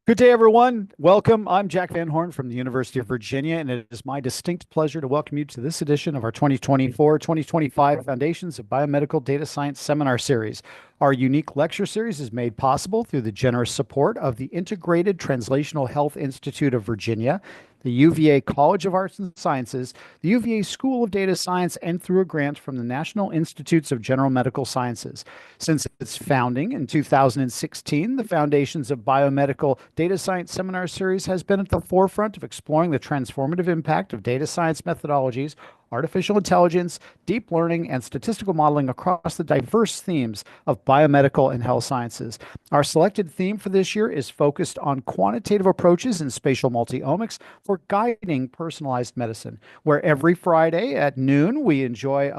Good day, everyone. Welcome. I'm Jack Van Horn from the University of Virginia, and it is my distinct pleasure to welcome you to this edition of our 2024-2025 Foundations of Biomedical Data Science Seminar Series. Our unique lecture series is made possible through the generous support of the Integrated Translational Health Institute of Virginia, the UVA College of Arts and Sciences, the UVA School of Data Science, and through a grant from the National Institutes of General Medical Sciences. Since its founding in 2016, the Foundations of Biomedical Data Science Seminar Series has been at the forefront of exploring the transformative impact of data science methodologies, artificial intelligence, deep learning, and statistical modeling across the diverse themes of biomedical and health sciences. Our selected theme for this year is focused on quantitative approaches in spatial multi-omics for guiding personalized medicine, where every Friday at noon we enjoy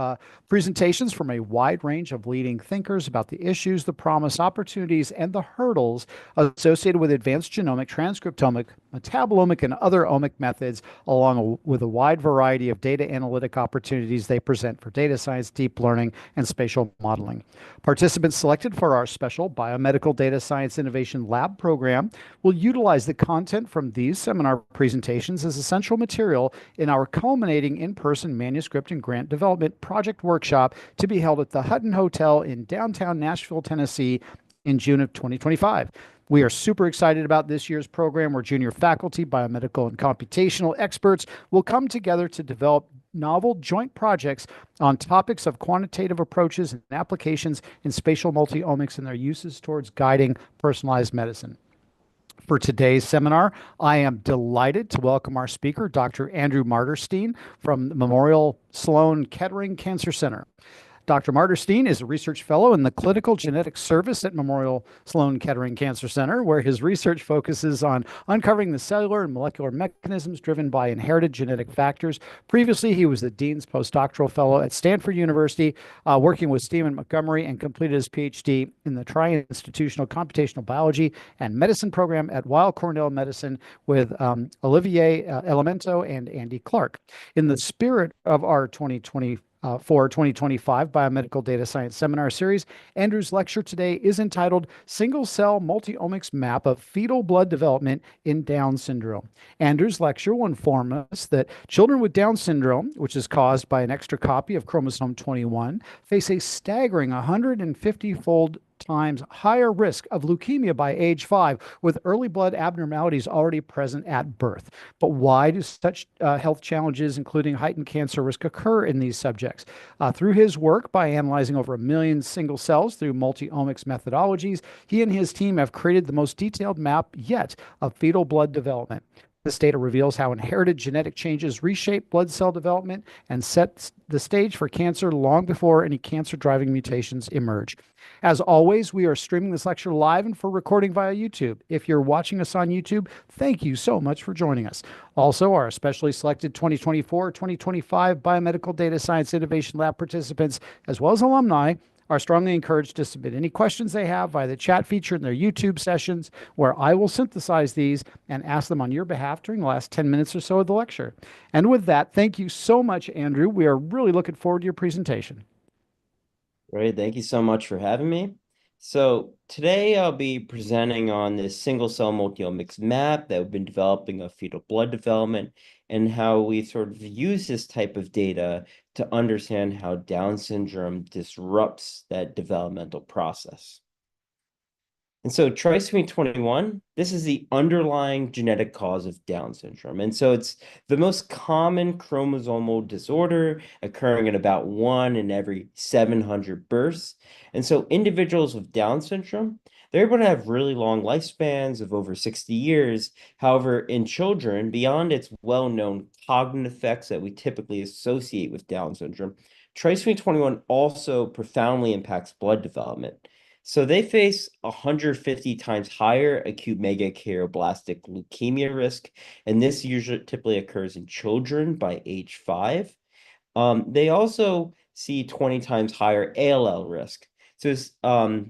presentations from a wide range of leading thinkers about the issues, the promise, opportunities, and the hurdles associated with advanced genomic, transcriptomic, metabolomic, and other omic methods, along with a wide variety of data analytic opportunities they present for data science, deep learning, and spatial modeling. Participants selected for our special Biomedical Data Science Innovation Lab program will utilize the content from these seminar presentations as essential material in our culminating in-person manuscript and grant development project workshop to be held at the Hutton Hotel in downtown Nashville, Tennessee in June of 2025. We are super excited about this year's program where junior faculty, biomedical, and computational experts will come together to develop novel joint projects on topics of quantitative approaches and applications in spatial multi-omics and their uses towards guiding personalized medicine. For today's seminar, I am delighted to welcome our speaker, Dr. Andrew Marderstein from Memorial Sloan Kettering Cancer Center. Dr. Marderstein is a research fellow in the Clinical Genetics Service at Memorial Sloan Kettering Cancer Center, where his research focuses on uncovering the cellular and molecular mechanisms driven by inherited genetic factors. Previously, he was the Dean's Postdoctoral Fellow at Stanford University, working with Stephen Montgomery, and completed his PhD in the Tri-Institutional Computational Biology and Medicine program at Weill Cornell Medicine with Olivier, Elemento, and Andy Clark. In the spirit of our 2025 Biomedical Data Science Seminar Series, Andrew's lecture today is entitled Single Cell Multi-Omics Map of Fetal Blood Development in Down Syndrome. Andrew's lecture will inform us that children with Down syndrome, which is caused by an extra copy of chromosome 21, face a staggering 150-fold times higher risk of leukemia by age 5, with early blood abnormalities already present at birth. But why do such health challenges, including heightened cancer risk, occur in these subjects? Through his work by analyzing over 1 million single cells through multi-omics methodologies, he and his team have created the most detailed map yet of fetal blood development. This data reveals how inherited genetic changes reshape blood cell development and sets the stage for cancer long before any cancer-driving mutations emerge. As always, we are streaming this lecture live and for recording via YouTube. If you're watching us on YouTube, thank you so much for joining us. Also, our specially selected 2024-2025 Biomedical Data Science Innovation Lab participants, as well as alumni, are strongly encouraged to submit any questions they have via the chat feature in their YouTube sessions, where I will synthesize these and ask them on your behalf during the last 10 minutes or so of the lecture. And with that, thank you so much, Andrew. We are really looking forward to your presentation. Great. Thank you so much for having me. So today I'll be presenting on this single cell multiomics map that we've been developing of fetal blood development and how we sort of use this type of data to understand how Down syndrome disrupts that developmental process. And so trisomy 21, this is the underlying genetic cause of Down syndrome. And so it's the most common chromosomal disorder occurring in about 1 in every 700 births. And so individuals with Down syndrome, they're able to have really long lifespans of over 60 years. However, in children, beyond its well-known cognitive effects that we typically associate with Down syndrome, trisomy 21 also profoundly impacts blood development. So they face 150 times higher acute megakaryoblast leukemia risk, and this usually typically occurs in children by age 5. They also see 20 times higher ALL risk. So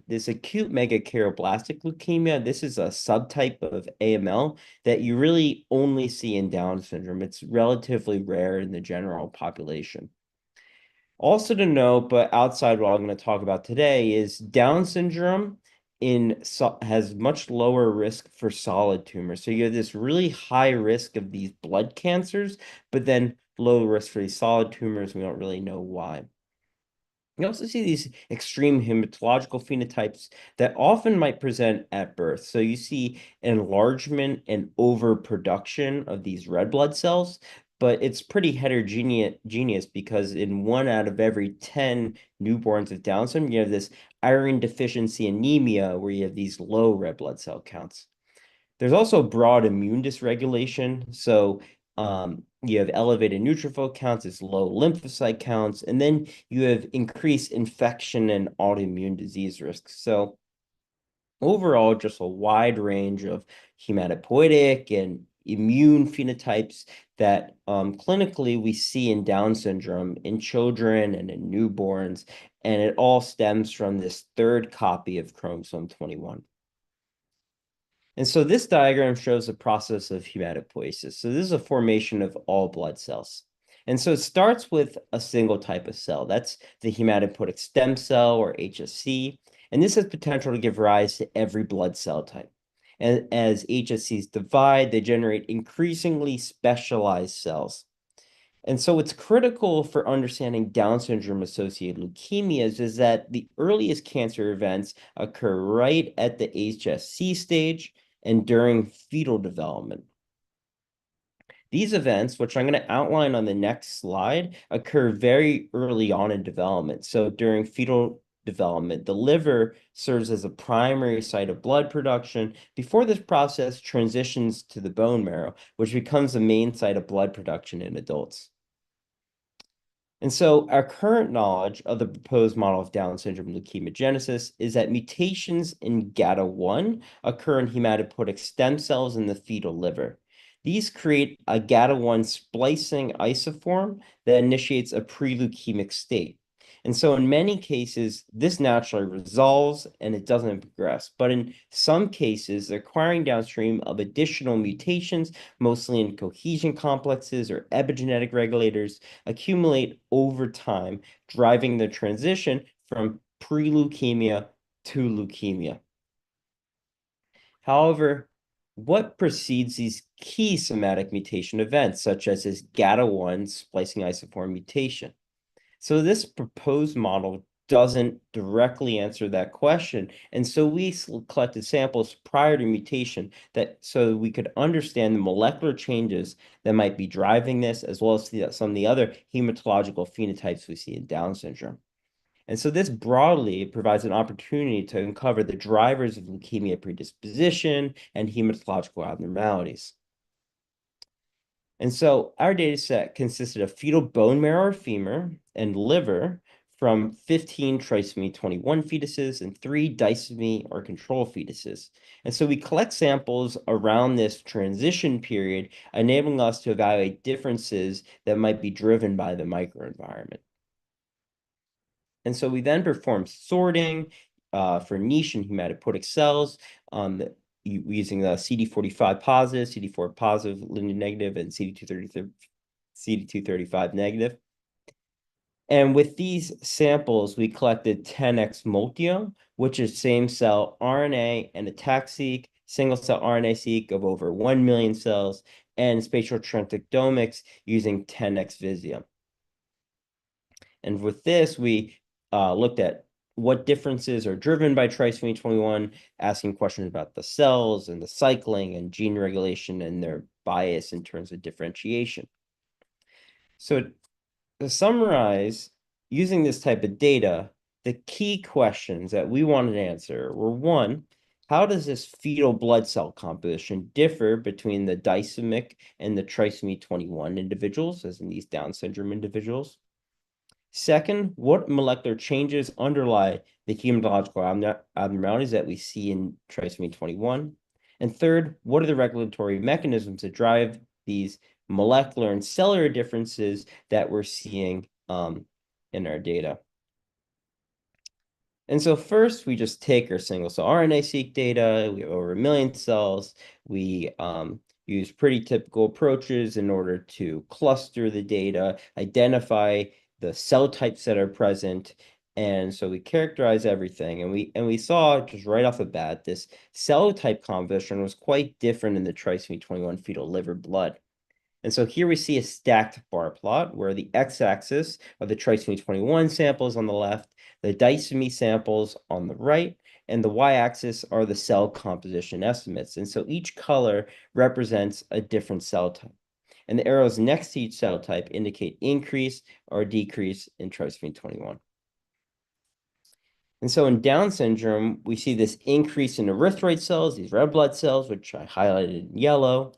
this acute megakaryoblast leukemia, this is a subtype of AML that you really only see in Down syndrome. It's relatively rare in the general population. Also to note, but outside what I'm going to talk about today, is Down syndrome has much lower risk for solid tumors. So you have this really high risk of these blood cancers, but then low risk for these solid tumors. We don't really know why. You also see these extreme hematological phenotypes that often might present at birth. So you see enlargement and overproduction of these red blood cells, but it's pretty heterogeneous because in 1 out of every 10 newborns with Down syndrome, you have this iron deficiency anemia where you have these low red blood cell counts. There's also broad immune dysregulation. So you have elevated neutrophil counts, it's low lymphocyte counts, and then you have increased infection and autoimmune disease risks. So overall, just a wide range of hematopoietic and immune phenotypes that clinically we see in Down syndrome in children and in newborns, and it all stems from this third copy of chromosome 21. And so this diagram shows the process of hematopoiesis. So this is a formation of all blood cells. And so it starts with a single type of cell. That's the hematopoietic stem cell, or HSC. And this has potential to give rise to every blood cell type. And as HSCs divide, they generate increasingly specialized cells. And so what's critical for understanding Down syndrome-associated leukemias is that the earliest cancer events occur right at the HSC stage and during fetal development. These events, which I'm going to outline on the next slide, occur very early on in development. So during fetal development, the liver serves as a primary site of blood production before this process transitions to the bone marrow, which becomes the main site of blood production in adults. And so our current knowledge of the proposed model of Down syndrome leukemogenesis is that mutations in GATA1 occur in hematopoietic stem cells in the fetal liver. These create a GATA1 splicing isoform that initiates a pre-leukemic state. And so in many cases, this naturally resolves and it doesn't progress. But in some cases, acquiring downstream of additional mutations, mostly in cohesion complexes or epigenetic regulators, accumulate over time, driving the transition from pre-leukemia to leukemia. However, what precedes these key somatic mutation events, such as this GATA1 splicing isoform mutation? So this proposed model doesn't directly answer that question. And so we collected samples prior to mutation so we could understand the molecular changes that might be driving this, as well as some of the other hematological phenotypes we see in Down syndrome. And so this broadly provides an opportunity to uncover the drivers of leukemia predisposition and hematological abnormalities. And so our data set consisted of fetal bone marrow or femur and liver from 15 trisomy 21 fetuses and 3 disomy or control fetuses. And so we collect samples around this transition period, enabling us to evaluate differences that might be driven by the microenvironment. And so we then perform sorting for niche and hematopoietic cells using the CD45 positive, CD4 positive, lineage negative, and CD235 negative. And with these samples, we collected 10x multiome, which is same cell RNA and ATAC-seq, single cell RNA-seq of over 1 million cells, and spatial transcriptomics using 10x Visium. And with this, we looked at what differences are driven by trisomy 21, asking questions about the cells and the cycling and gene regulation and their bias in terms of differentiation. So to summarize, using this type of data, the key questions that we wanted to answer were, one, how does this fetal blood cell composition differ between the disomic and the trisomy 21 individuals, as in these Down syndrome individuals? Second, what molecular changes underlie the hematological abnormalities that we see in trisomy 21? And third, what are the regulatory mechanisms that drive these molecular and cellular differences that we're seeing in our data? And so first, we just take our single cell RNA-seq data. We have over 1 million cells. We use pretty typical approaches in order to cluster the data, identify the cell types that are present, And so we characterized everything, and we saw just right off the bat this cell type composition was quite different in the trisomy 21 fetal liver blood. And so here we see a stacked bar plot where the x-axis are the trisomy 21 samples on the left, the disomy samples on the right, and the y-axis are the cell composition estimates. And so each color represents a different cell type. And the arrows next to each cell type indicate increase or decrease in trisomy 21. And so in Down syndrome, we see this increase in erythroid cells, these red blood cells, which I highlighted in yellow.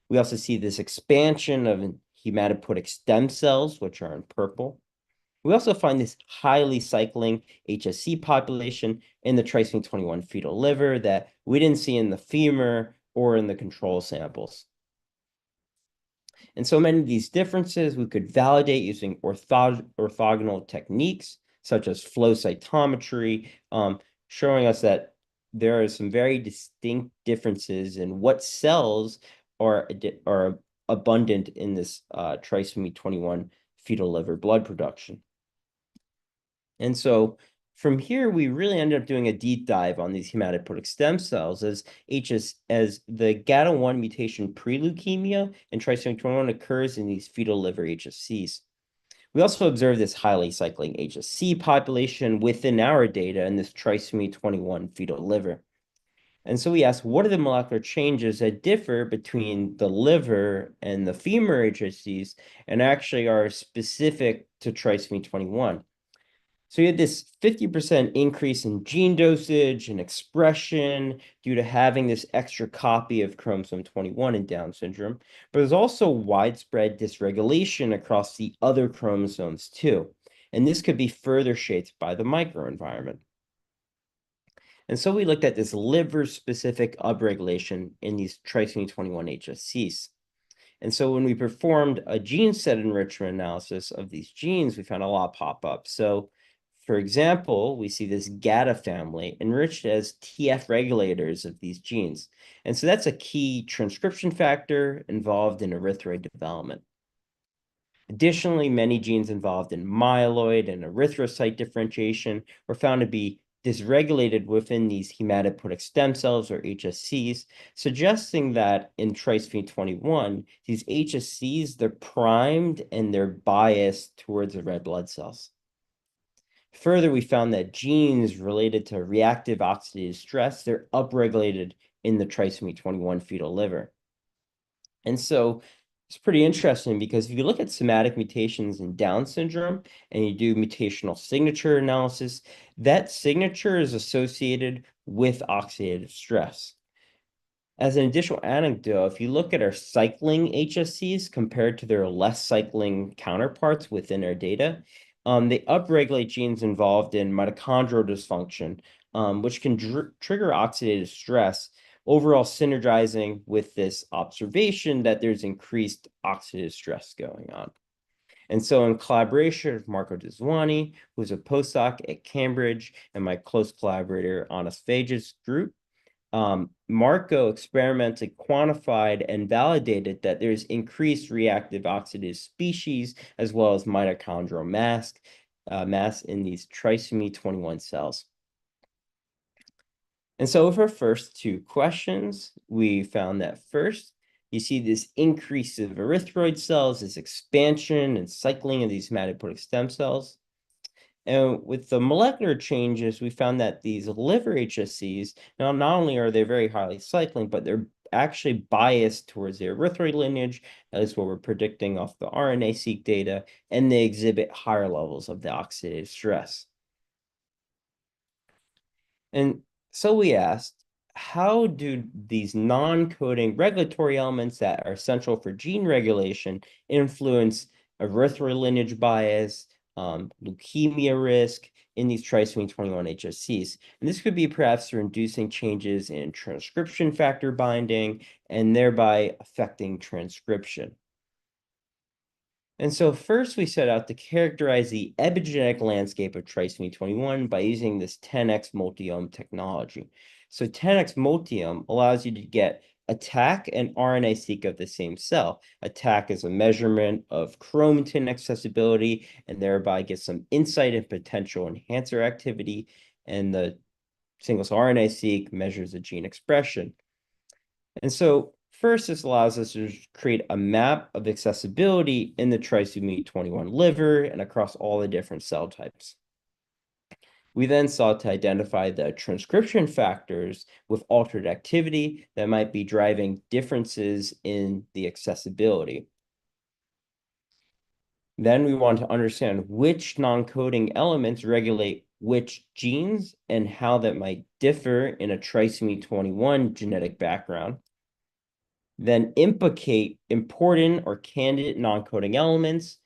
We also see this expansion of hematopoietic stem cells, which are in purple. We also find this highly cycling HSC population in the trisomy 21 fetal liver that we didn't see in the femur or in the control samples. And so many of these differences we could validate using orthogonal techniques, such as flow cytometry, showing us that there are some very distinct differences in what cells are abundant in this trisomy 21 fetal liver blood production. And so from here, we really ended up doing a deep dive on these hematopoietic stem cells as the GATA1 mutation pre-leukemia and trisomy 21 occurs in these fetal liver HSCs. We also observed this highly cycling HSC population within our data in this trisomy 21 fetal liver. And so we asked, what are the molecular changes that differ between the liver and the femur HSCs and actually are specific to trisomy 21? So you had this 50% increase in gene dosage and expression due to having this extra copy of chromosome 21 in Down syndrome, but there's also widespread dysregulation across the other chromosomes too. And this could be further shaped by the microenvironment. And so we looked at this liver-specific upregulation in these trisomy 21 HSCs. And so when we performed a gene set enrichment analysis of these genes, we found a lot pop up. So for example, we see this GATA family enriched as TF regulators of these genes. And so that's a key transcription factor involved in erythroid development. Additionally, many genes involved in myeloid and erythrocyte differentiation were found to be dysregulated within these hematopoietic stem cells or HSCs, suggesting that in trisomy 21, these HSCs, they're primed and they're biased towards the red blood cells. Further, we found that genes related to reactive oxidative stress, they're upregulated in the trisomy 21 fetal liver. And so it's pretty interesting because if you look at somatic mutations in Down syndrome and you do mutational signature analysis, that signature is associated with oxidative stress. As an additional anecdote, if you look at our cycling HSCs compared to their less cycling counterparts within our data, they upregulate genes involved in mitochondrial dysfunction, which can trigger oxidative stress, overall synergizing with this observation that there's increased oxidative stress going on. And so in collaboration with Marco Diswani, who's a postdoc at Cambridge, and my close collaborator, Anas Fage's group, Marco experimentally quantified and validated that there's increased reactive oxidative species as well as mitochondrial mass in these trisomy 21 cells. And so with our first two questions, we found that first, you see this increase of erythroid cells, this expansion and cycling of these hematopoietic stem cells. And with the molecular changes, we found that these liver HSCs, now not only are they very highly cycling, but they're actually biased towards the erythroid lineage, as what we're predicting off the RNA-seq data, and they exhibit higher levels of the oxidative stress. And so we asked, how do these non-coding regulatory elements that are essential for gene regulation influence erythroid lineage bias, leukemia risk in these trisomy 21 HSCs? And this could be perhaps through inducing changes in transcription factor binding and thereby affecting transcription. And so first we set out to characterize the epigenetic landscape of trisomy 21 by using this 10x multiome technology. So 10x multiome allows you to get ATAC and RNA-seq of the same cell. ATAC is a measurement of chromatin accessibility and thereby gets some insight and potential enhancer activity. And the single-cell RNA-seq measures the gene expression. And so first, this allows us to create a map of accessibility in the trisomy 21 liver and across all the different cell types. We then sought to identify the transcription factors with altered activity that might be driving differences in the accessibility. Then we want to understand which non-coding elements regulate which genes and how that might differ in a trisomy 21 genetic background. Then implicate important or candidate non-coding elements,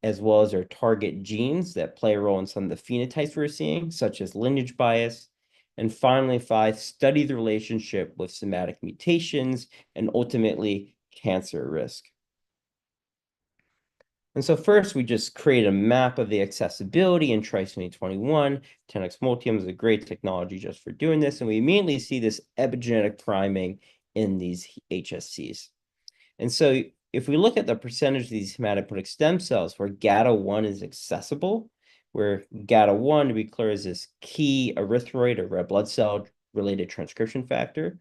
as well as their target genes that play a role in some of the phenotypes we're seeing, such as lineage bias. And finally, 5, study the relationship with somatic mutations and ultimately cancer risk. And so first, we just create a map of the accessibility in trisomy 21. 10x multiome is a great technology just for doing this. And we immediately see this epigenetic priming in these HSCs. And so if we look at the percentage of these hematopoietic stem cells where GATA1 is accessible, where GATA1, to be clear, is this key erythroid or red blood cell related transcription factor,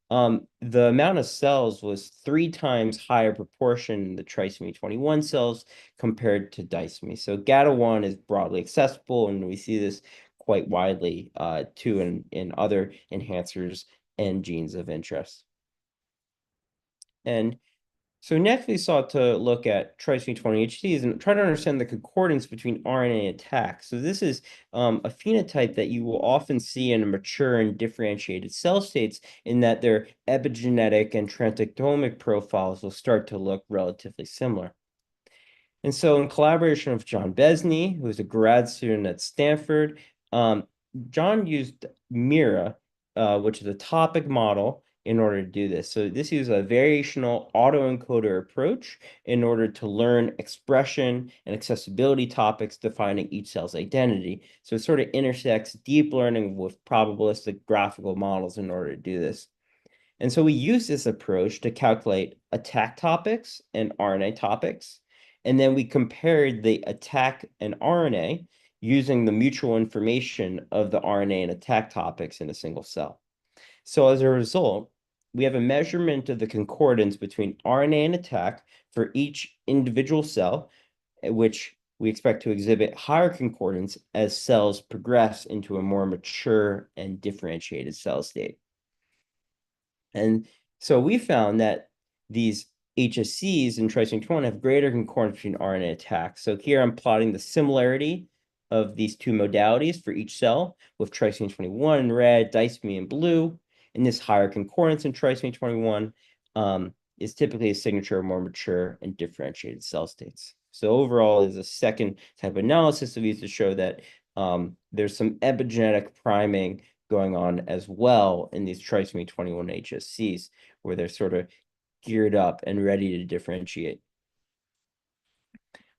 the amount of cells was 3 times higher proportion in the trisomy 21 cells compared to disomy. So GATA1 is broadly accessible, and we see this quite widely too in other enhancers and genes of interest. And so next we sought to look at trisomy 20 HTs and try to understand the concordance between RNA and ATAC. So this is a phenotype that you will often see in mature and differentiated cell states in that their epigenetic and transcriptomic profiles will start to look relatively similar. And so in collaboration with John Besney, who is a grad student at Stanford, John used MIRA, which is a topic model, in order to do this. So this is a variational autoencoder approach in order to learn expression and accessibility topics defining each cell's identity. So it sort of intersects deep learning with probabilistic graphical models in order to do this. And so we use this approach to calculate ATAC topics and RNA topics. And then we compared the ATAC and RNA using the mutual information of the RNA and ATAC topics in a single cell. So as a result, we have a measurement of the concordance between RNA and ATAC for each individual cell, which we expect to exhibit higher concordance as cells progress into a more mature and differentiated cell state. And so we found that these HSCs in trisomy 21 have greater concordance between RNA and ATAC. So here I'm plotting the similarity of these two modalities for each cell, with trisomy 21 in red, disomy in blue. And this higher concordance in trisomy 21 is typically a signature of more mature and differentiated cell states. So overall is a second type of analysis of these to show that there's some epigenetic priming going on as well in these trisomy 21 HSCs, where they're sort of geared up and ready to differentiate.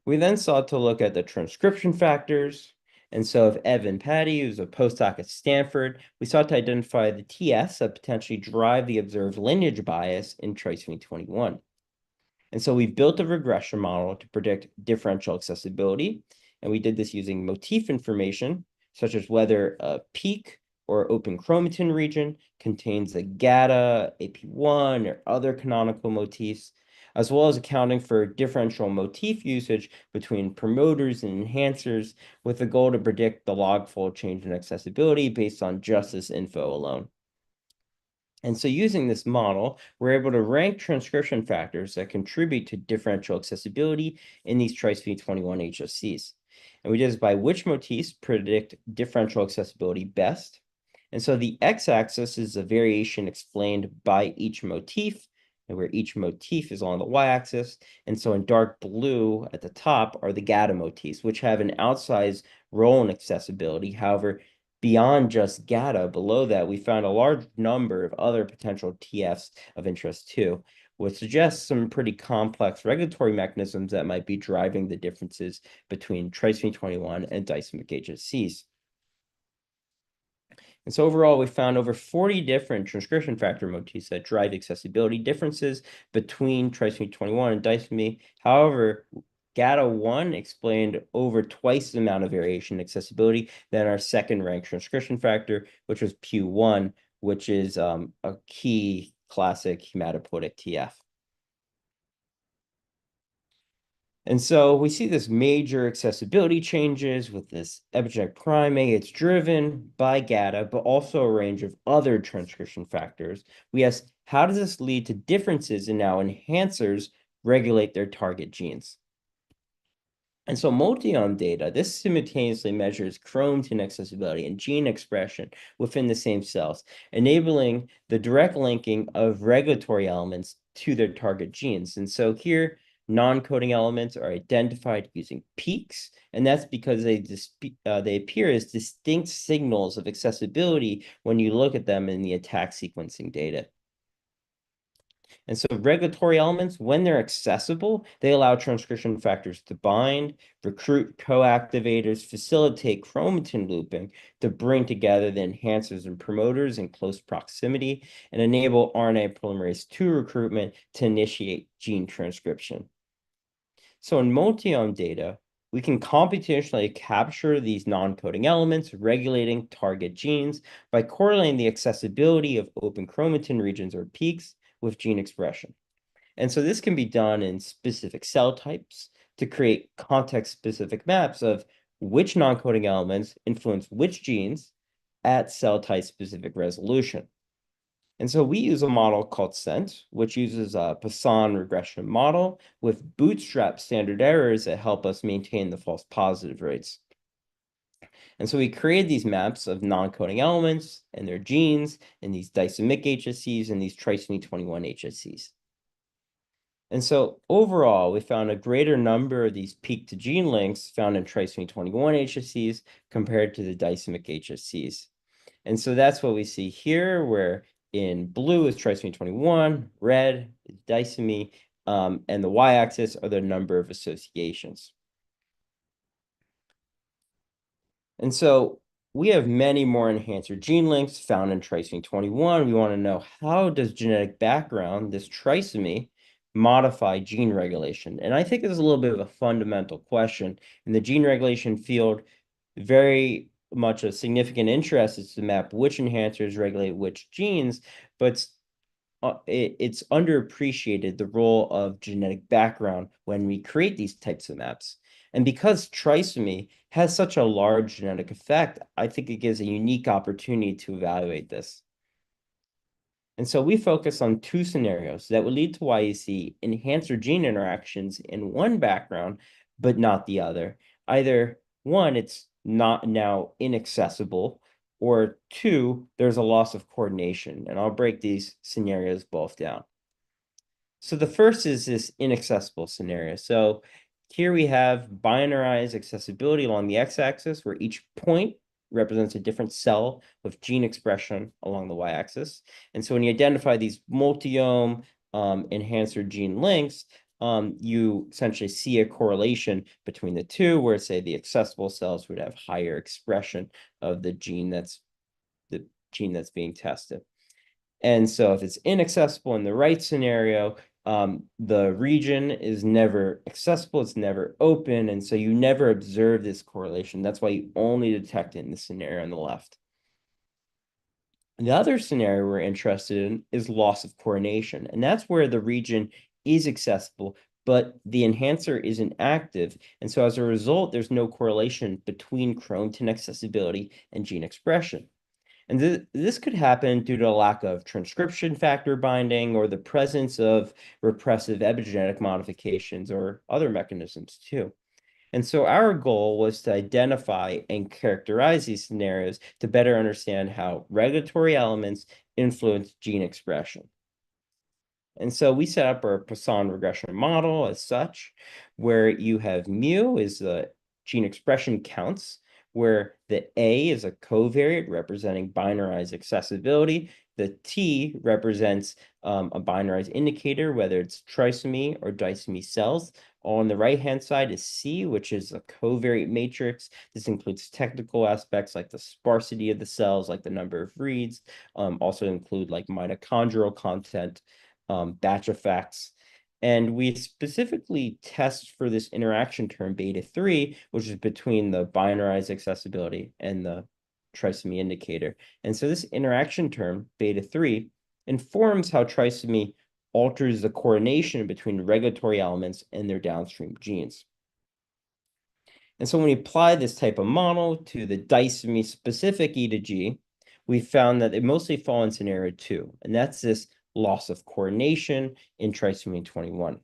We then sought to look at the transcription factors. And so if Evan Patty, who's a postdoc at Stanford, we sought to identify the TS that potentially drive the observed lineage bias in trisomy 21. And so we built a regression model to predict differential accessibility. And we did this using motif information, such as whether a peak or open chromatin region contains a GATA, AP1, or other canonical motifs, as well as accounting for differential motif usage between promoters and enhancers with the goal to predict the log-fold change in accessibility based on just this info alone. And so using this model, we're able to rank transcription factors that contribute to differential accessibility in these trisomy 21 HSCs. And we did this by which motifs predict differential accessibility best. And so the x-axis is a variation explained by each motif, and where each motif is on the y-axis. And so in dark blue at the top are the GATA motifs, which have an outsized role in accessibility. However, beyond just GATA, below that, we found a large number of other potential TFs of interest too, which suggests some pretty complex regulatory mechanisms that might be driving the differences between trisomy 21 and disomic HSCs. And so overall, we found over 40 different transcription factor motifs that drive accessibility differences between trisomy 21 and disomy. However, GATA1 explained over twice the amount of variation in accessibility than our second-ranked transcription factor, which was PU1, which is a key classic hematopoietic TF. And so we see this major accessibility changes with this epigenetic primate. It's driven by GATA, but also a range of other transcription factors. We ask, how does this lead to differences in how enhancers regulate their target genes? And so multiome data, this simultaneously measures chromatin accessibility and gene expression within the same cells, enabling the direct linking of regulatory elements to their target genes. And so here, non-coding elements are identified using peaks, and that's because they appear as distinct signals of accessibility when you look at them in the ATAC sequencing data. And so regulatory elements, when they're accessible, they allow transcription factors to bind, recruit co-activators, facilitate chromatin looping to bring together the enhancers and promoters in close proximity, and enable RNA polymerase II recruitment to initiate gene transcription. So in multiome data, we can computationally capture these non-coding elements, regulating target genes by correlating the accessibility of open chromatin regions or peaks with gene expression. And so this can be done in specific cell types to create context-specific maps of which non-coding elements influence which genes at cell type-specific resolution. And so we use a model called SENT, which uses a Poisson regression model with bootstrap standard errors that help us maintain the false positive rates. And so we created these maps of non-coding elements and their genes in these disomic HSCs and these trisomy 21 HSCs. And so overall, we found a greater number of these peak to gene links found in trisomy 21 HSCs compared to the disomic HSCs. And so that's what we see here, where in blue is trisomy 21, red is disomy, and the y-axis are the number of associations. And so we have many more enhancer gene links found in trisomy 21. We want to know, how does genetic background, this trisomy, modify gene regulation? And I think this is a little bit of a fundamental question. In the gene regulation field, very much a significant interest is to map which enhancers regulate which genes, but it's underappreciated the role of genetic background when we create these types of maps. And because trisomy has such a large genetic effect, I think it gives a unique opportunity to evaluate this. And so we focus on two scenarios that would lead to why you see enhancer gene interactions in one background, but not the other. Either one, it's not now inaccessible, or two, there's a loss of coordination. And I'll break these scenarios both down. So the first is this inaccessible scenario. So here we have binarized accessibility along the x-axis, where each point represents a different cell with gene expression along the y-axis. And so when you identify these multiome enhancer gene links, you essentially see a correlation between the two, where, say, the accessible cells would have higher expression of the gene that's being tested. And so if it's inaccessible in the right scenario, the region is never accessible, it's never open, and so you never observe this correlation. That's why you only detect it in the scenario on the left. The other scenario we're interested in is loss of coordination, and that's where the region is accessible, but the enhancer isn't active, and so as a result, there's no correlation between chromatin accessibility and gene expression. And this could happen due to a lack of transcription factor binding or the presence of repressive epigenetic modifications or other mechanisms too. And so our goal was to identify and characterize these scenarios to better understand how regulatory elements influence gene expression. And so we set up our Poisson regression model as such, where you have mu is the gene expression counts where the A is a covariate representing binarized accessibility. The T represents a binarized indicator, whether it's trisomy or disomy cells. On the right-hand side is C, which is a covariate matrix. This includes technical aspects like the sparsity of the cells, like the number of reads, also include like mitochondrial content, batch effects. And we specifically test for this interaction term beta 3, which is between the binarized accessibility and the trisomy indicator. And so this interaction term, beta 3, informs how trisomy alters the coordination between regulatory elements and their downstream genes. And so when we apply this type of model to the disomy specific E to G, we found that they mostly fall in scenario 2, and that's this loss of coordination in trisomy 21.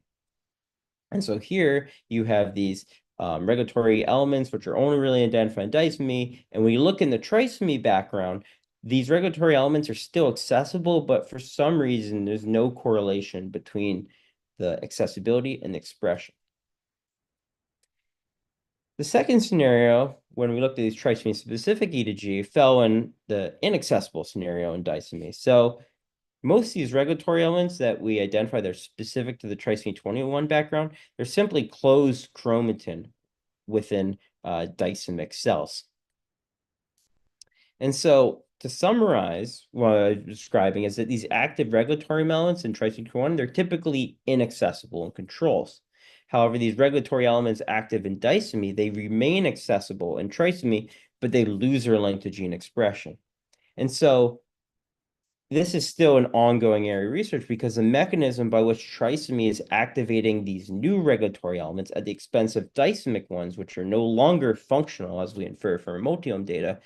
And so here you have these regulatory elements, which are only really identified in disomy. And when you look in the trisomy background, these regulatory elements are still accessible, but for some reason, there's no correlation between the accessibility and the expression. The second scenario, when we looked at these trisomy specific E to G, fell in the inaccessible scenario in disomy. So most of these regulatory elements that we identify that are specific to the trisomy 21 background, they're simply closed chromatin within disomic cells. And so to summarize what I'm describing is that these active regulatory elements in trisomy 21, they're typically inaccessible in controls. However, these regulatory elements active in disomy, they remain accessible in trisomy, but they lose their link to gene expression. And so this is still an ongoing area of research because the mechanism by which trisomy is activating these new regulatory elements at the expense of disomic ones, which are no longer functional, as we infer from our multiome data,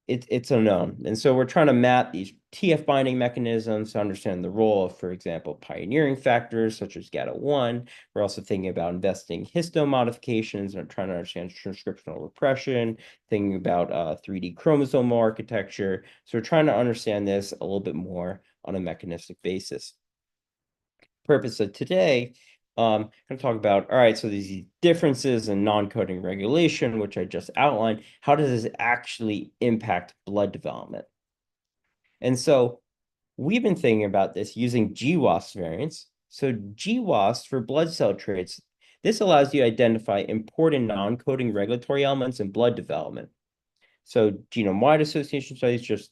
it's unknown. And so we're trying to map these TF binding mechanisms to understand the role of, for example, pioneering factors such as GATA1. We're also thinking about investing histone modifications and trying to understand transcriptional repression, thinking about 3D chromosomal architecture. So we're trying to understand this a little bit more on a mechanistic basis. Purpose of today, I'm going to talk about, all right, so these differences in non-coding regulation, which I just outlined, how does this actually impact blood development? And so we've been thinking about this using GWAS variants. So GWAS for blood cell traits, this allows you to identify important non-coding regulatory elements in blood development. So genome-wide association studies, just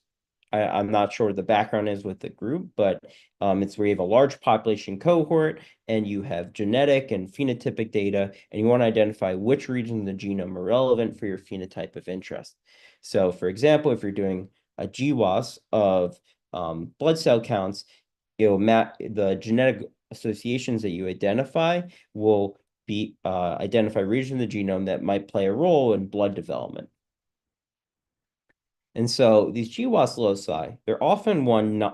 I'm not sure what the background is with the group, but it's where you have a large population cohort and you have genetic and phenotypic data, and you want to identify which regions of the genome are relevant for your phenotype of interest. So for example, if you're doing a GWAS of blood cell counts, it'll map the genetic associations that you identify will be identify regions of the genome that might play a role in blood development. And so these GWAS loci, they're often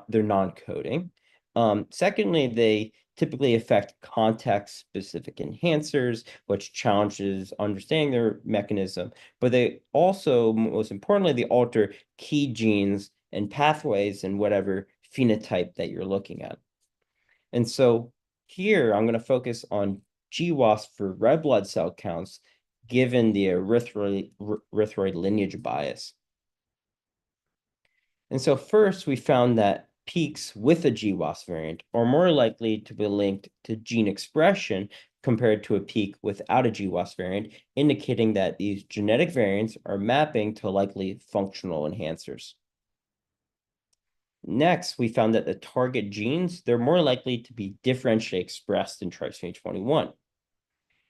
they're non-coding. Secondly, they typically affect context-specific enhancers, which challenges understanding their mechanism. But they also, most importantly, they alter key genes and pathways in whatever phenotype that you're looking at. And so here, I'm going to focus on GWAS for red blood cell counts, given the erythroid lineage bias. And so first, we found that peaks with a GWAS variant are more likely to be linked to gene expression compared to a peak without a GWAS variant, indicating that these genetic variants are mapping to likely functional enhancers. Next, we found that the target genes, they're more likely to be differentially expressed in trisomy 21.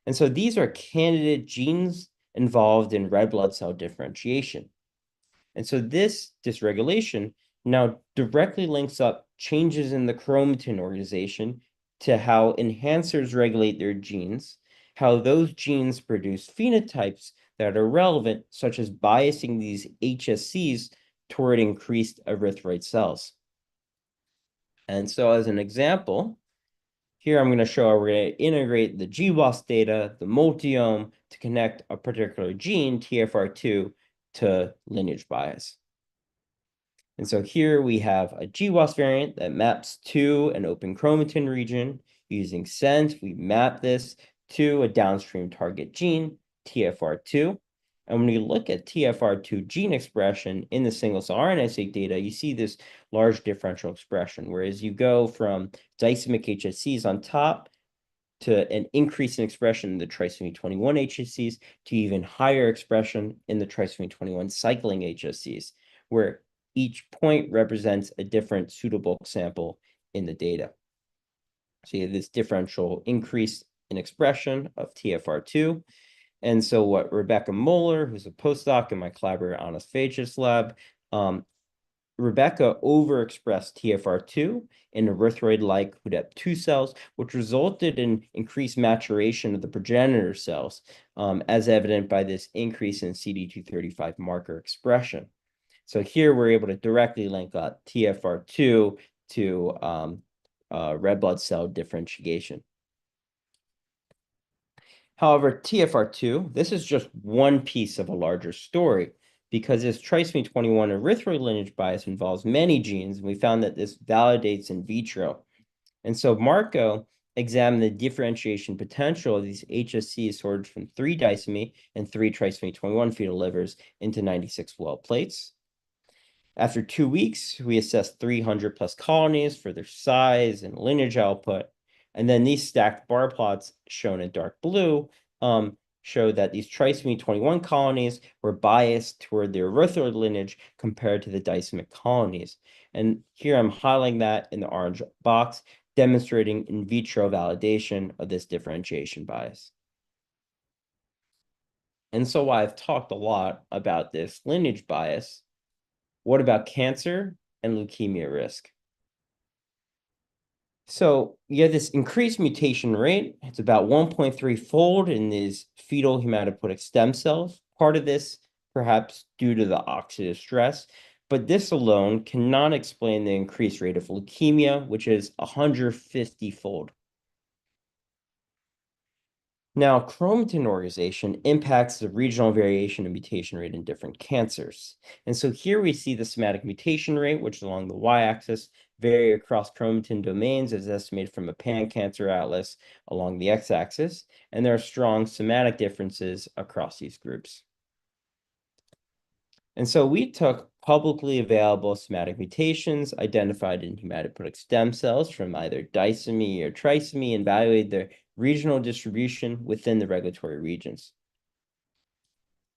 And so these are candidate genes involved in red blood cell differentiation. And so this dysregulation now directly links up changes in the chromatin organization to how enhancers regulate their genes, how those genes produce phenotypes that are relevant, such as biasing these HSCs toward increased erythroid cells. And so as an example, here I'm going to show how we're going to integrate the GWAS data, the multiome, to connect a particular gene, TFR2, to lineage bias. And so here we have a GWAS variant that maps to an open chromatin region. Using SENT, we map this to a downstream target gene, TFR2. And when you look at TFR2 gene expression in the single-cell RNA-seq data, you see this large differential expression, whereas you go from dicemic HSCs on top to an increase in expression in the trisomy 21 HSCs to even higher expression in the trisomy 21 cycling HSCs, where each point represents a different suitable sample in the data. So you have this differential increase in expression of TFR2. And so what Rebecca Moeller, who's a postdoc in my collaborator Anna's Phages lab, Rebecca overexpressed TFR2 in erythroid-like HUDEP2 cells, which resulted in increased maturation of the progenitor cells, as evident by this increase in CD235 marker expression. So here we're able to directly link up TFR2 to red blood cell differentiation. However, TFR2, this is just one piece of a larger story, because this trisomy 21 erythroid lineage bias involves many genes, and we found that this validates in vitro. And so Marco examined the differentiation potential of these HSCs sorted from 3 disomy and 3 trisomy 21 fetal livers into 96 well plates. After 2 weeks, we assessed 300 plus colonies for their size and lineage output. And then these stacked bar plots shown in dark blue show that these trisomy 21 colonies were biased toward their erythroid lineage compared to the dicemic colonies. And here I'm highlighting that in the orange box, demonstrating in vitro validation of this differentiation bias. And so while I've talked a lot about this lineage bias, what about cancer and leukemia risk? So you have this increased mutation rate. It's about 1.3-fold in these fetal hematopoietic stem cells. Part of this, perhaps due to the oxidative stress, but this alone cannot explain the increased rate of leukemia, which is 150-fold. Now, chromatin organization impacts the regional variation and mutation rate in different cancers. And so here we see the somatic mutation rate, which is along the y-axis, vary across chromatin domains as estimated from a pan-cancer atlas along the x-axis, and there are strong somatic differences across these groups. And so we took publicly available somatic mutations identified in hematopoietic stem cells from either disomy or trisomy and evaluated their regional distribution within the regulatory regions.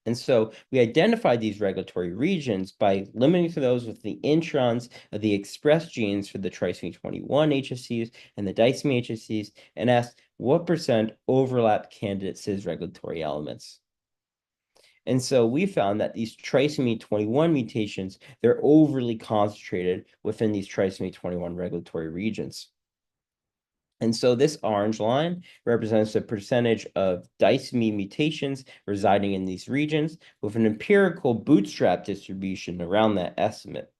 And so we identified these regulatory regions by limiting to those with the introns of the expressed genes for the trisomy 21 HSCs and the disomy HSCs, and asked what percent overlap candidate cis regulatory elements. And so we found that these trisomy 21 mutations, they're overly concentrated within these trisomy 21 regulatory regions. And so this orange line represents the percentage of disomy mutations residing in these regions with an empirical bootstrap distribution around that estimate.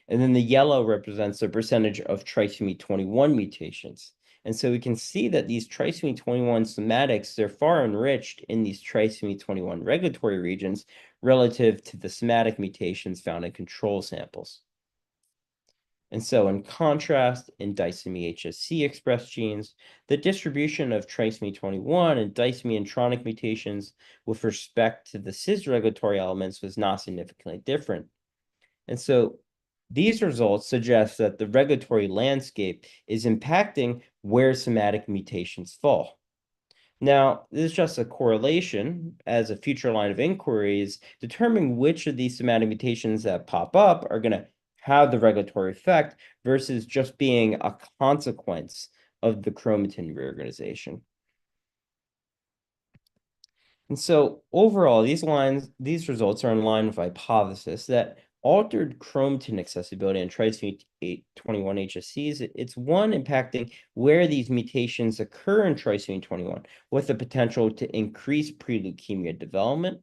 And then the yellow represents the percentage of trisomy 21 mutations. And so we can see that these trisomy 21 somatics, they're far enriched in these trisomy 21 regulatory regions relative to the somatic mutations found in control samples. And so in contrast, in disomy HSC expressed genes, the distribution of trisomy 21 and disomy intronic mutations with respect to the cis regulatory elements was not significantly different. And so these results suggest that the regulatory landscape is impacting where somatic mutations fall. Now, this is just a correlation as a future line of inquiry is determining which of these somatic mutations that pop up are going to have the regulatory effect versus just being a consequence of the chromatin reorganization. And so overall, these results are in line with hypothesis that altered chromatin accessibility in trisomy 21 HSCs, it's one impacting where these mutations occur in trisomy 21 with the potential to increase pre-leukemia development,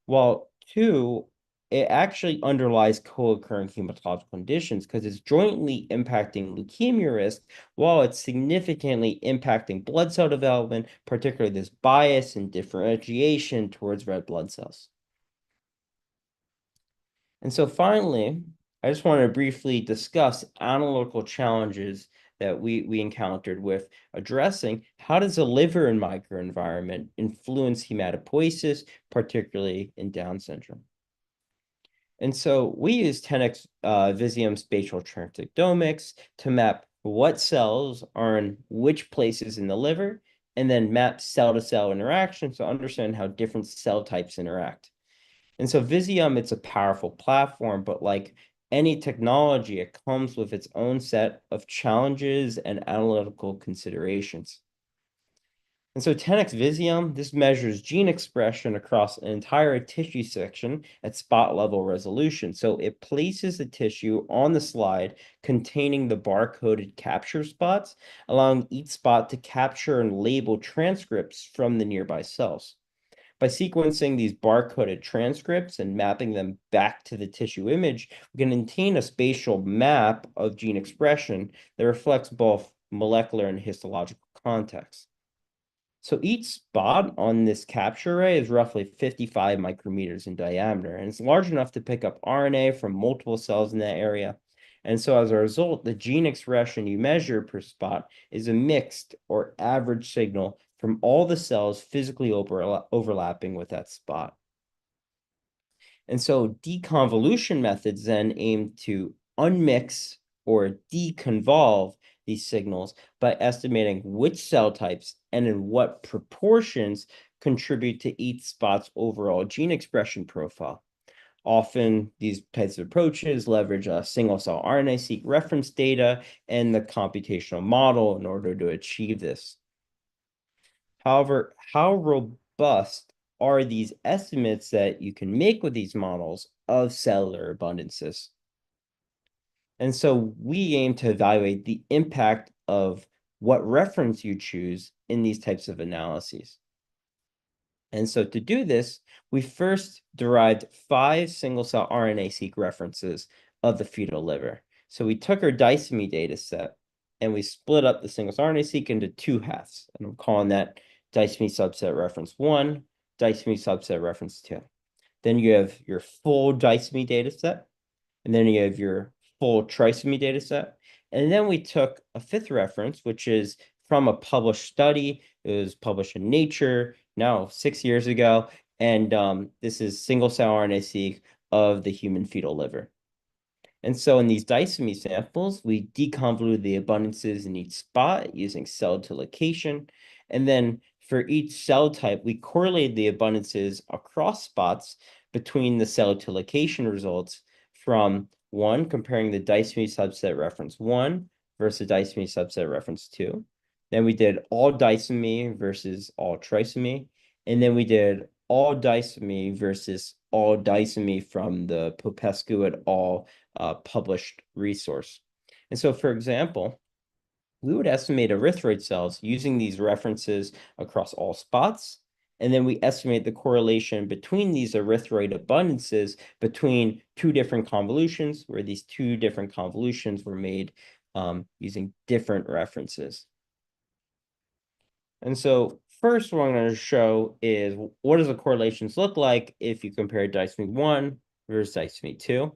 while two, it actually underlies co-occurring hematological conditions because it's jointly impacting leukemia risk while it's significantly impacting blood cell development, particularly this bias and differentiation towards red blood cells. And so finally, I just want to briefly discuss analytical challenges that we encountered with addressing how does the liver and microenvironment influence hematopoiesis, particularly in Down syndrome. And so we use 10x Visium spatial transcriptomics to map what cells are in which places in the liver, and then map cell-to-cell interactions to understand how different cell types interact. And so Visium, it's a powerful platform, but like any technology, it comes with its own set of challenges and analytical considerations. And so 10x Visium, this measures gene expression across an entire tissue section at spot level resolution. So it places the tissue on the slide containing the barcoded capture spots, allowing each spot to capture and label transcripts from the nearby cells. By sequencing these barcoded transcripts and mapping them back to the tissue image, we can obtain a spatial map of gene expression that reflects both molecular and histological context. So each spot on this capture array is roughly 55 micrometers in diameter, and it's large enough to pick up RNA from multiple cells in that area. And so as a result, the gene expression you measure per spot is a mixed or average signal from all the cells physically overlapping with that spot. And so deconvolution methods then aim to unmix or deconvolve these signals by estimating which cell types and in what proportions contribute to each spot's overall gene expression profile. Often, these types of approaches leverage a single-cell RNA-seq reference data and the computational model in order to achieve this. However, how robust are these estimates that you can make with these models of cellular abundances? And so we aim to evaluate the impact of what reference you choose in these types of analyses. And so to do this, we first derived 5 single-cell RNA-seq references of the fetal liver. So we took our disomy data set and we split up the single-cell RNA-seq into 2 halves. And I'm calling that disomy subset reference 1, disomy subset reference 2. Then you have your full disomy data set, and then you have your full trisomy data set. And then we took a 5th reference, which is from a published study. It was published in Nature now 6 years ago. And this is single-cell RNA-seq of the human fetal liver. And so in these disomy samples, we deconvoluted the abundances in each spot using cell to location. And then for each cell type, we correlated the abundances across spots between the cell to location results from 1, comparing the disomy subset reference 1 versus disomy subset reference 2. Then we did all disomy versus all trisomy. And then we did all disomy versus all disomy from the Popescu et al. Published resource. And so, for example, we would estimate erythroid cells using these references across all spots. And then we estimate the correlation between these erythroid abundances between 2 different convolutions, where these 2 different convolutions were made using different references. And so first, what I'm going to show is what does the correlations look like if you compare disomy 1 versus disomy 2.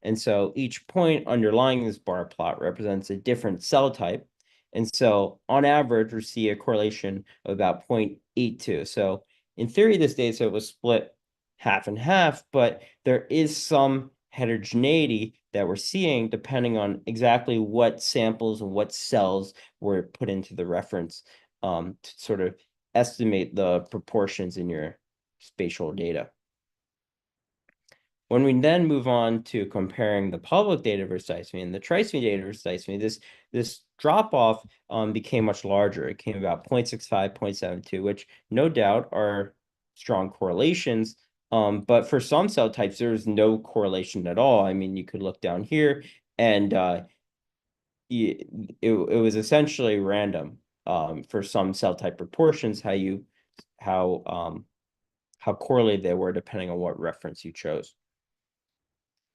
And so each point underlying this bar plot represents a different cell type. And so on average, we see a correlation of about 0.82. So in theory, this data set was split half and half, but there is some heterogeneity that we're seeing depending on exactly what samples and what cells were put into the reference to sort of estimate the proportions in your spatial data. When we then move on to comparing the public data versus disomy and the trisomy data versus disomy, this drop-off became much larger. It came about 0.65, 0.72, which no doubt are strong correlations. But for some cell types, there's no correlation at all. I mean, you could look down here, and it was essentially random for some cell type proportions, how correlated they were depending on what reference you chose.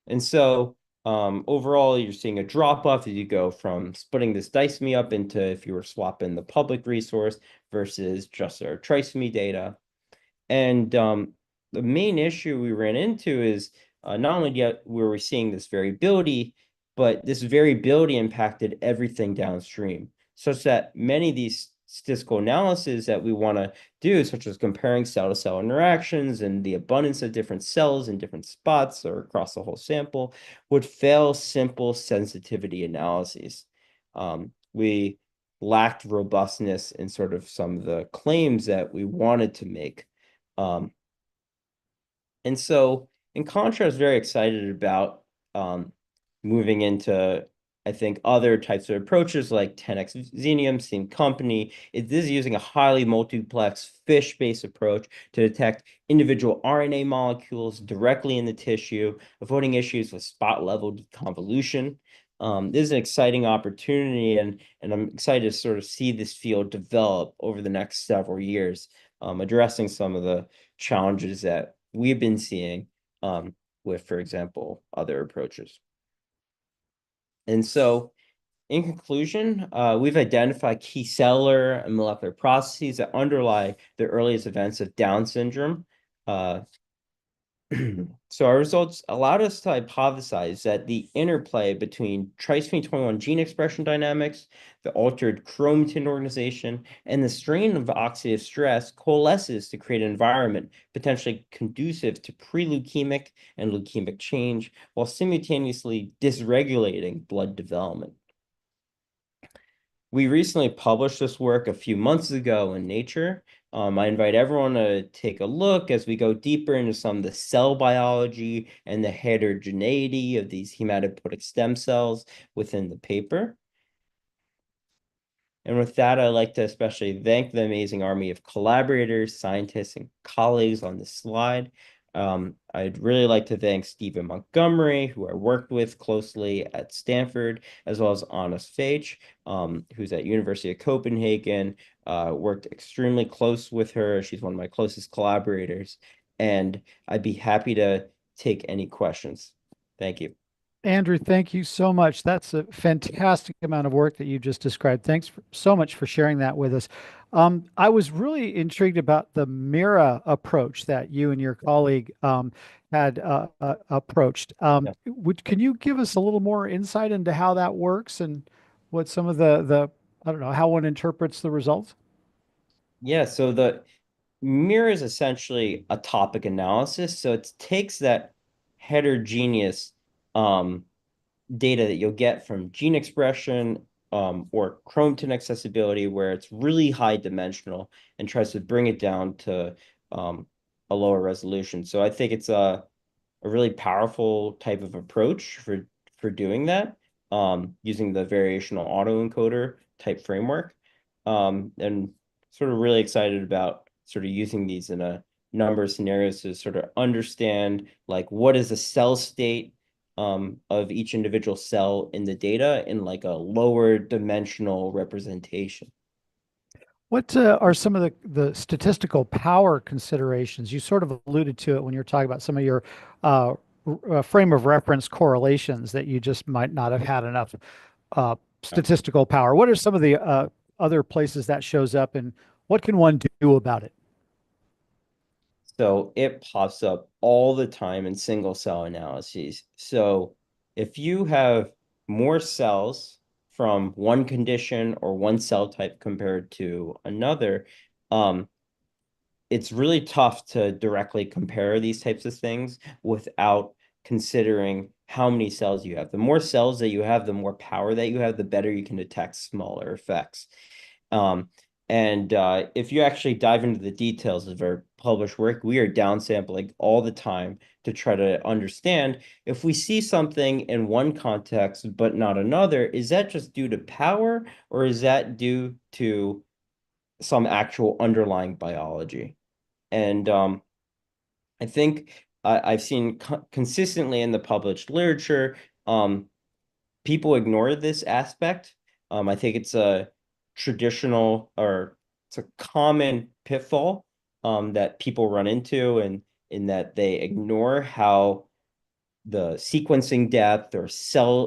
And so overall, you're seeing a drop-off as you go from splitting this disomy up into if you were swapping the public resource versus just our trisomy data. And the main issue we ran into is not only were we seeing this variability, but this variability impacted everything downstream, such that many of these statistical analyses that we want to do, such as comparing cell-to-cell interactions and the abundance of different cells in different spots or across the whole sample, would fail simple sensitivity analyses. We lacked robustness in sort of some of the claims that we wanted to make. And so, in contrast, very excited about moving into, I think, other types of approaches like 10x Xenium, same company. This is using a highly multiplex fish-based approach to detect individual RNA molecules directly in the tissue, avoiding issues with spot-level deconvolution. This is an exciting opportunity, and I'm excited to sort of see this field develop over the next several years, addressing some of the challenges that we've been seeing with, for example, other approaches. And so, in conclusion, we've identified key cellular and molecular processes that underlie the earliest events of Down syndrome. So our results allowed us to hypothesize that the interplay between trisomy 21 gene expression dynamics, the altered chromatin organization, and the strain of oxidative stress coalesces to create an environment potentially conducive to pre-leukemic and leukemic change, while simultaneously dysregulating blood development. We recently published this work a few months ago in Nature. I invite everyone to take a look as we go deeper into some of the cell biology and the heterogeneity of these hematopoietic stem cells within the paper. And with that, I'd like to especially thank the amazing army of collaborators, scientists, and colleagues on this slide. I'd really like to thank Stephen Montgomery, who I worked with closely at Stanford, as well as Anna Feich, who's at University of Copenhagen, worked extremely close with her. She's one of my closest collaborators, and I'd be happy to take any questions. Thank you. Andrew, thank you so much. That's a fantastic amount of work that you just described. Thanks so much for sharing that with us. I was really intrigued about the MIRA approach that you and your colleague had approached. Yeah. Can you give us a little more insight into how that works and what some of I don't know, how one interprets the results? Yeah, so the mirror is essentially a topic analysis. So it takes that heterogeneous data that you'll get from gene expression or chromatin accessibility, where it's really high dimensional, and tries to bring it down to a lower resolution. So I think it's a really powerful type of approach for doing that, using the variational autoencoder type framework. And sort of really excited about sort of using these in a number of scenarios to sort of understand like what is the cell state of each individual cell in the data in like a lower dimensional representation. What are some of the statistical power considerations? You sort of alluded to it when you were talking about some of your uh, frame of reference correlations that you just might not have had enough statistical power. What are some of the other places that shows up, and what can one do about it? So it pops up all the time in single cell analyses. So if you have more cells from one condition or one cell type compared to another, it's really tough to directly compare these types of things without considering how many cells you have. The more cells that you have, the more power that you have, the better you can detect smaller effects. Um, and if you actually dive into the details of our published work, we are downsampling all the time to try to understand if we see something in one context but not another, is that just due to power, or is that due to some actual underlying biology? And I think I've seen consistently in the published literature, people ignore this aspect. I think it's a traditional, or it's a common pitfall that people run into, and in that they ignore how the sequencing depth or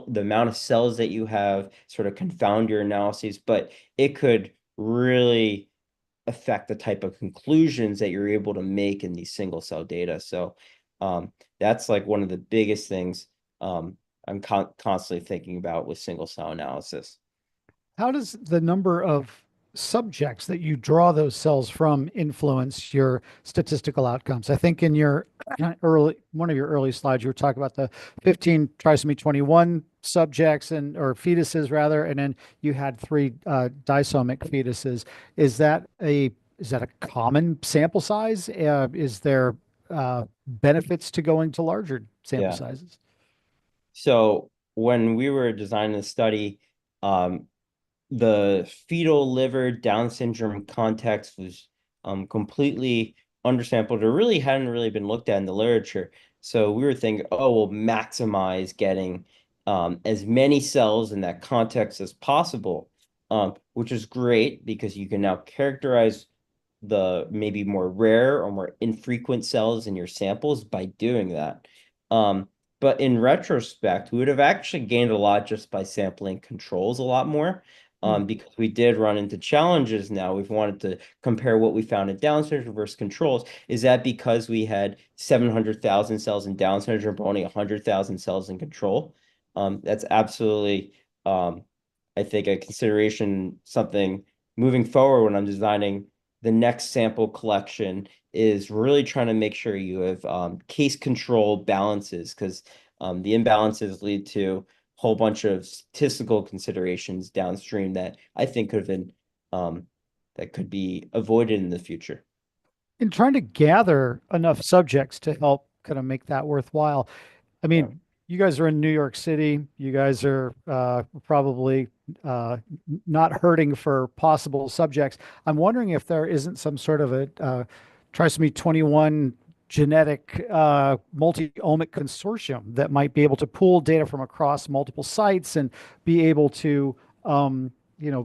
the amount of cells that you have sort of confound your analyses, but it could really affect the type of conclusions that you're able to make in these single cell data. So that's like one of the biggest things I'm constantly thinking about with single cell analysis. How does the number of subjects that you draw those cells from influence your statistical outcomes? I think in your one of your early slides, you were talking about the 15 trisomy 21 subjects or fetuses rather, and then you had three disomic fetuses. Is that a common sample size? Is there benefits to going to larger sample Yeah. sizes? So when we were designing the study, um, the fetal liver Down syndrome context was completely undersampled or really hadn't really been looked at in the literature. So we were thinking, oh, we'll maximize getting as many cells in that context as possible, which is great because you can now characterize the maybe more rare or more infrequent cells in your samples by doing that. Um, but in retrospect, we would have actually gained a lot just by sampling controls a lot more, Hmm. because we did run into challenges now. We've wanted to compare what we found in Down syndrome versus controls. Is that because we had 700,000 cells in Down syndrome, but only 100,000 cells in control? That's absolutely, I think, a consideration, something moving forward when I'm designing the next sample collection is really trying to make sure you have case control balances because the imbalances lead to a whole bunch of statistical considerations downstream that I think could have been that could be avoided in the future. In trying to gather enough subjects to help kind of make that worthwhile, I Yeah. mean, you guys are in New York City. You guys are probably not hurting for possible subjects. I'm wondering if there isn't some sort of a trisomy 21 genetic multi-omic consortium that might be able to pool data from across multiple sites and be able to,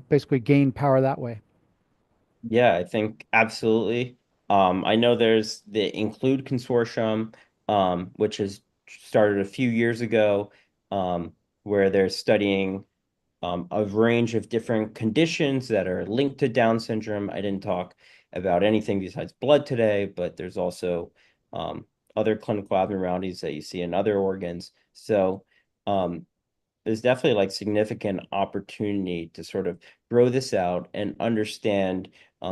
basically gain power that way. Yeah, I think absolutely. I know there's the Include Consortium, which has started a few years ago, where they're studying a range of different conditions that are linked to Down syndrome. I didn't talk about anything besides blood today, but there's also um, other clinical abnormalities that you see in other organs. So um, there's definitely like significant opportunity to sort of grow this out and understand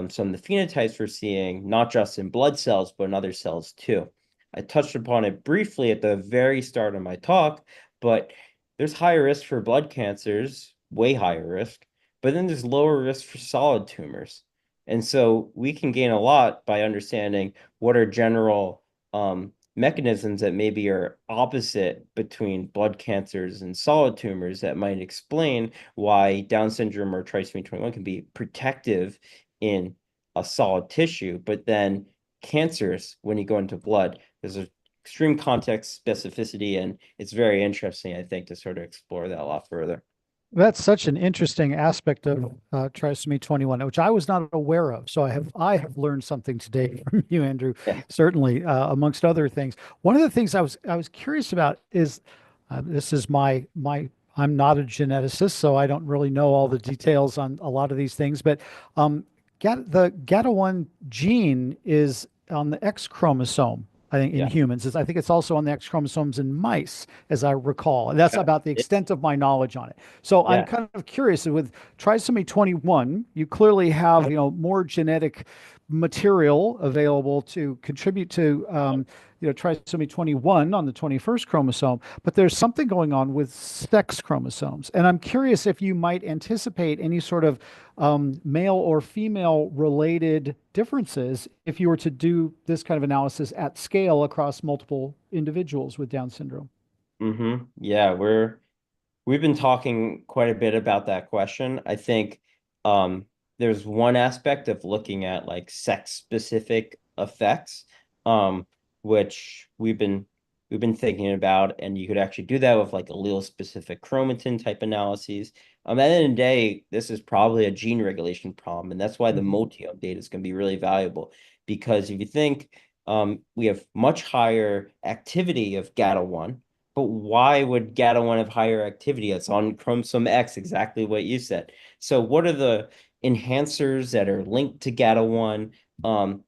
some of the phenotypes we're seeing, not just in blood cells, but in other cells too. I touched upon it briefly at the very start of my talk, but there's higher risk for blood cancers, way higher risk, but then there's lower risk for solid tumors. And so we can gain a lot by understanding what are general mechanisms that maybe are opposite between blood cancers and solid tumors that might explain why Down syndrome or trisomy 21 can be protective in a solid tissue, but then cancerous when you go into blood. There's an extreme context specificity, and it's very interesting, I think, to sort of explore that a lot further. That's such an interesting aspect of trisomy 21, which I was not aware of. So I have learned something today from you, Andrew, Yeah, certainly amongst other things. One of the things I was curious about is this is my I'm not a geneticist, so I don't really know all the details on a lot of these things, but the GATA1 gene is on the X chromosome. I think in yeah, humans, I think it's also on the X chromosomes in mice, as I recall. And that's yeah. about the It's extent of my knowledge on it. So I'm yeah. kind of curious with trisomy 21, you clearly have, more genetic material available to contribute to, trisomy 21 on the 21st chromosome, but there's something going on with sex chromosomes. And I'm curious if you might anticipate any sort of male or female related differences if you were to do this kind of analysis at scale across multiple individuals with Down syndrome. Yeah, we've been talking quite a bit about that question. I think there's one aspect of looking at like sex-specific effects, um, which we've been thinking about, and you could actually do that with like allele-specific chromatin type analyses. At the end of the day, this is probably a gene regulation problem, and that's why the Mhm. multiome data is going to be really valuable. Because if you think we have much higher activity of GATA1, but why would GATA1 have higher activity? It's on chromosome X, exactly what you said. So what are the enhancers that are linked to GATA1?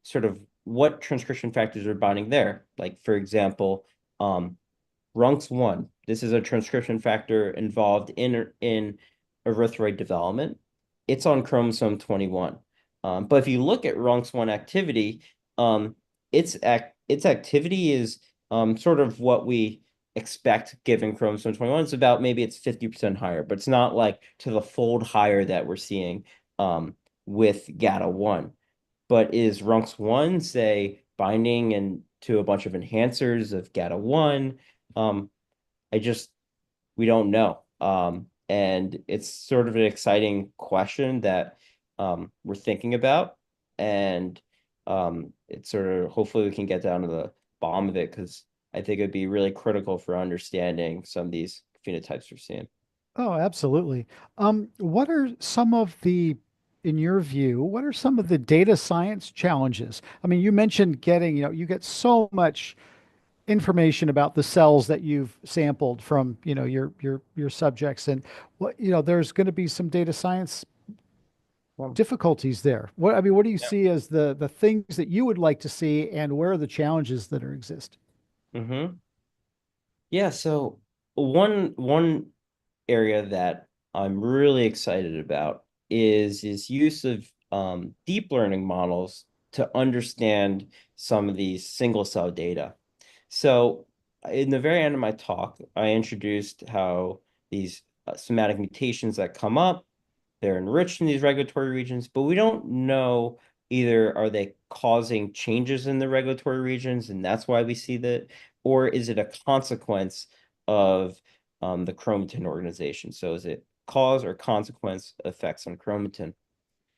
Sort of what transcription factors are binding there? Like, for example, RUNX1. This is a transcription factor involved in erythroid development. It's on chromosome 21. But if you look at RUNX1 activity, um, its activity is sort of what we expect given chromosome 21. It's about maybe it's 50% higher, but it's not like to the fold higher that we're seeing with GATA1. But is RUNX1, say, binding and to a bunch of enhancers of GATA1? Um, I just we don't know. And it's sort of an exciting question that we're thinking about. And it's sort of hopefully we can get down to the bottom of it because I think it'd be really critical for understanding some of these phenotypes we're seeing. Oh, absolutely. What are some of in your view, what are some of the data science challenges? I mean, you mentioned getting, you get so much information about the cells that you've sampled from, your subjects, and there's going to be some data science Well, difficulties there. I mean, what do you see as the things that you would like to see, and where are the challenges that are exist? mm-hmm. Yeah, so one area that I'm really excited about is use of deep learning models to understand some of these single cell data. So in the very end of my talk, I introduced how these somatic mutations that come up, they're enriched in these regulatory regions, but we don't know either are they causing changes in the regulatory regions, and that's why we see that, or is it a consequence of the chromatin organization? So is it cause or consequence effects on chromatin?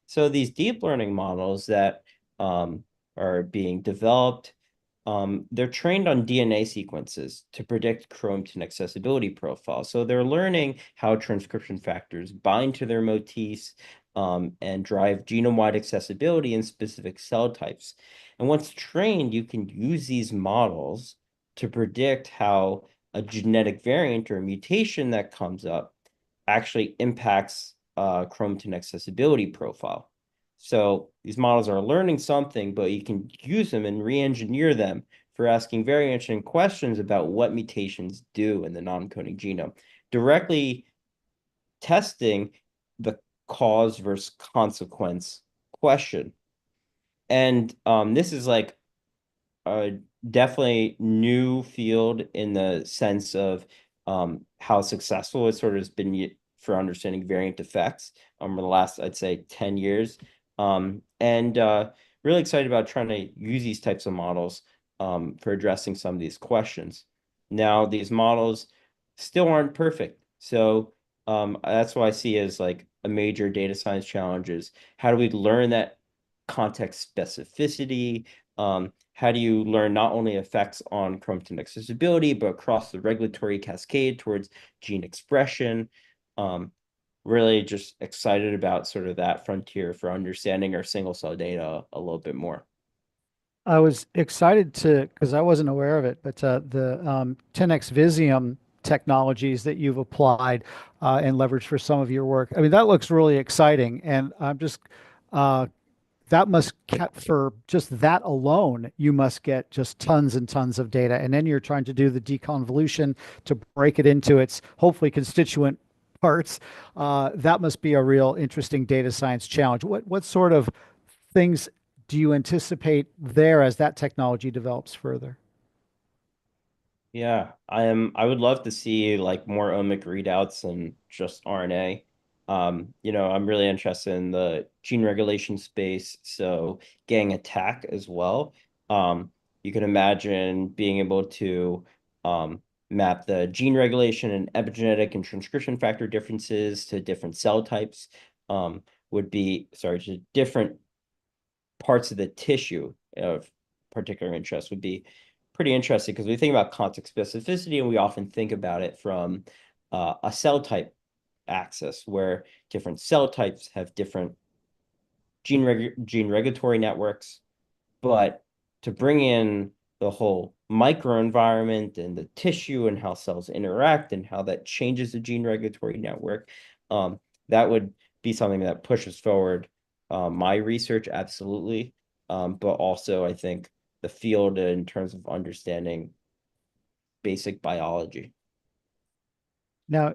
So these deep learning models that are being developed, they're trained on DNA sequences to predict chromatin accessibility profile. So they're learning how transcription factors bind to their motifs and drive genome-wide accessibility in specific cell types. And once trained, you can use these models to predict how a genetic variant or a mutation that comes up actually impacts chromatin accessibility profile. So these models are learning something, but you can use them and re-engineer them for asking very interesting questions about what mutations do in the non-coding genome, directly testing the cause versus consequence question. And this is like a definitely new field in the sense of how successful it sort of has been for understanding variant effects over the last, I'd say, 10 years. And really excited about trying to use these types of models for addressing some of these questions. Now, these models still aren't perfect. So that's what I see as like a major data science challenge is how do we learn that context specificity? How do you learn not only effects on chromatin accessibility, but across the regulatory cascade towards gene expression? Um, Really just excited about sort of that frontier for understanding our single cell data a little bit more. I was excited because I wasn't aware of it, but the 10x Visium technologies that you've applied and leveraged for some of your work. I mean, that looks really exciting. And I'm just, uh, that must get for just that alone, you must get just tons and tons of data. And then you're trying to do the deconvolution to break it into its hopefully constituent parts. That must be a real interesting data science challenge. What sort of things do you anticipate there as that technology develops further? Yeah, I would love to see like more omic readouts and just RNA. I'm really interested in the gene regulation space, so getting attack as well. You can imagine being able to map the gene regulation and epigenetic and transcription factor differences to different cell types. Would be, sorry, to different parts of the tissue of particular interest would be pretty interesting because we think about context specificity and we often think about it from a cell type axis where different cell types have different gene regulatory networks, but to bring in the whole microenvironment and the tissue and how cells interact and how that changes the gene regulatory network, um, that would be something that pushes forward my research absolutely, but also I think the field in terms of understanding basic biology. Now,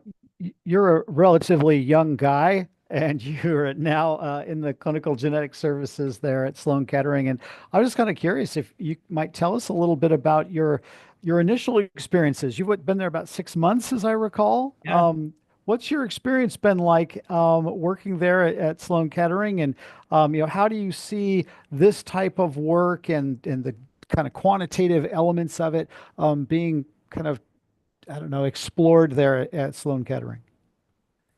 you're a relatively young guy, and you're now in the clinical genetic services there at Sloan Kettering. And I was just kind of curious if you might tell us a little bit about your initial experiences. You've been there about 6 months, as I recall. Yeah. What's your experience been like working there at Sloan Kettering? And how do you see this type of work and the kind of quantitative elements of it being kind of I don't know, explored there at Sloan Kettering?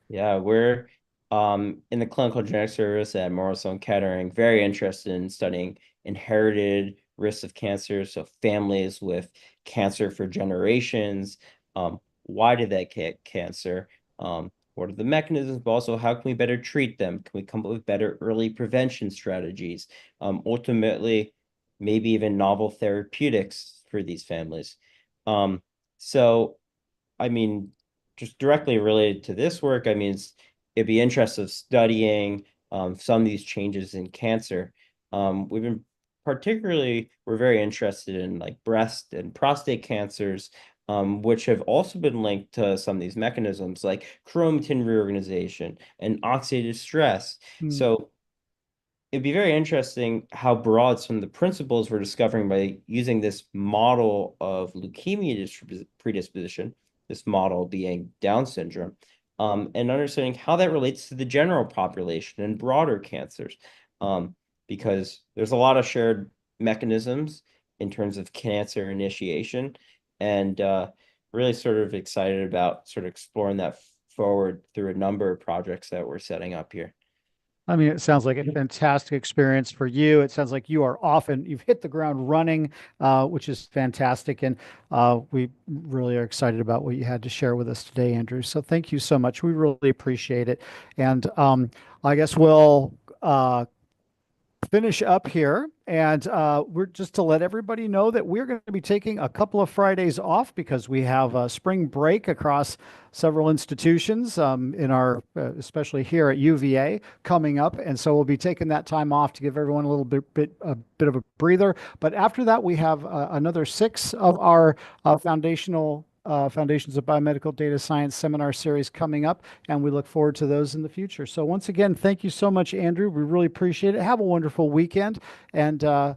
Yeah, we're in the clinical genetic service at Memorial Sloan Kettering, very interested in studying inherited risks of cancer. So families with cancer for generations. Why did they get cancer? What are the mechanisms, but also how can we better treat them? Can we come up with better early prevention strategies? Ultimately, maybe even novel therapeutics for these families. Um, so I mean, just directly related to this work, I mean, it'd be interesting studying some of these changes in cancer. We're very interested in like breast and prostate cancers, which have also been linked to some of these mechanisms like chromatin reorganization and oxidative stress. Hmm. So it'd be very interesting how broad some of the principles we're discovering by using this model of leukemia predisposition, this model being Down syndrome, and understanding how that relates to the general population and broader cancers. Um, because there's a lot of shared mechanisms in terms of cancer initiation, and really sort of excited about sort of exploring that forward through a number of projects that we're setting up here. I mean, it sounds like a fantastic experience for you. It sounds like you are often, you've hit the ground running, which is fantastic. And we really are excited about what you had to share with us today, Andrew. So thank you so much. We really appreciate it. And I guess we'll finish up here. And we're just to let everybody know that we're going to be taking a couple of Fridays off because we have a spring break across several institutions in our, especially here at UVA, coming up. And so we'll be taking that time off to give everyone a little bit of a breather. But after that, we have another six of our foundational. Foundations of Biomedical Data Science seminar series coming up, and we look forward to those in the future. So, once again, thank you so much, Andrew. We really appreciate it. Have a wonderful weekend, and